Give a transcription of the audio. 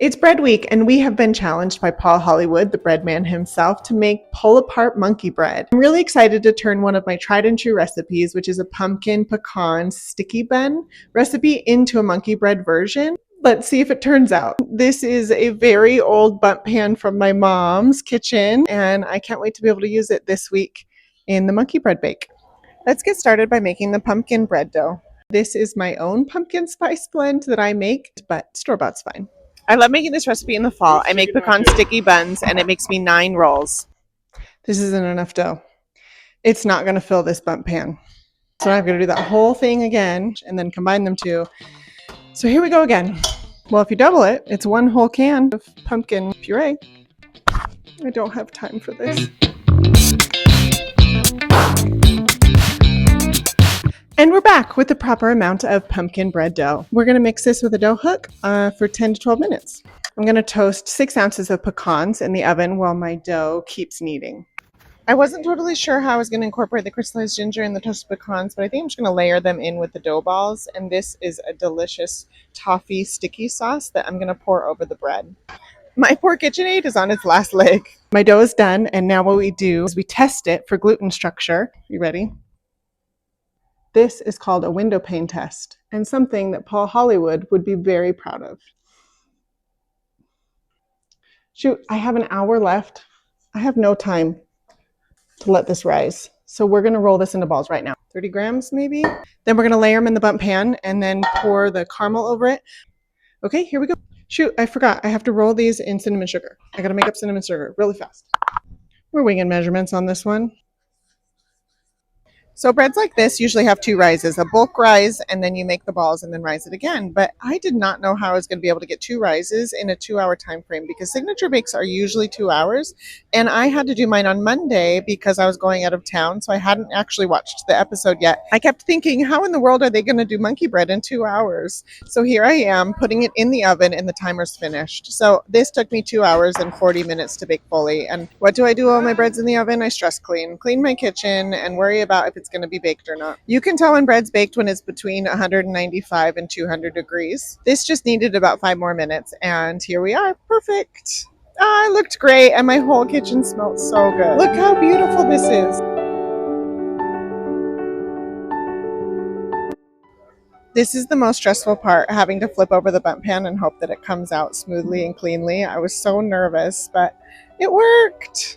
It's bread week, and we have been challenged by Paul Hollywood, the bread man himself, to make pull-apart monkey bread. I'm really excited to turn one of my tried and true recipes, which is a pumpkin pecan sticky bun recipe, into a monkey bread version. Let's see if it turns out. This is a very old bundt pan from my mom's kitchen, and I can't wait to be able to use it this week in the monkey bread bake. Let's get started by making the pumpkin bread dough. This is my own pumpkin spice blend that I make, but store-bought's fine. I love making this recipe in the fall. I make pecan sticky buns, and it makes me 9 rolls. This isn't enough dough. It's not going to fill this bundt pan. So I'm going to do that whole thing again and then combine them two. So here we go again. Well, if you double it, it's 1 whole can of pumpkin puree. I don't have time for this. And we're back with the proper amount of pumpkin bread dough. We're going to mix this with a dough hook for 10 to 12 minutes. I'm going to toast 6 ounces of pecans in the oven while my dough keeps kneading. I wasn't totally sure how I was going to incorporate the crystallized ginger and the toasted pecans, but I think I'm just going to layer them in with the dough balls. And this is a delicious toffee sticky sauce that I'm going to pour over the bread. My poor KitchenAid is on its last leg. My dough is done, and now what we do is we test it for gluten structure. You ready? This is called a window pane test, and something that Paul Hollywood would be very proud of. Shoot, I have an hour left. I have no time to let this rise. So we're going to roll this into balls right now. 30 grams maybe. Then we're going to layer them in the bundt pan and then pour the caramel over it. Okay, here we go. Shoot, I forgot. I have to roll these in cinnamon sugar. I got to make up cinnamon sugar really fast. We're winging measurements on this one. So breads like this usually have 2 rises, a bulk rise, and then you make the balls and then rise it again. But I did not know how I was going to be able to get 2 rises in a 2-hour time frame, because signature bakes are usually 2 hours. And I had to do mine on Monday because I was going out of town, so I hadn't actually watched the episode yet. I kept thinking, how in the world are they going to do monkey bread in 2 hours? So here I am putting it in the oven and the timer's finished. So this took me 2 hours and 40 minutes to bake fully. And what do I do while my bread's in the oven? I stress clean my kitchen, and worry about if it's going to be baked or not. You can tell when bread's baked when it's between 195 and 200 degrees. This just needed about 5 more minutes, and here we are. Perfect. It looked great, and my whole kitchen smelled so good. Look how beautiful this is. This is the most stressful part, having to flip over the bundt pan and hope that it comes out smoothly and cleanly. I was so nervous, but it worked.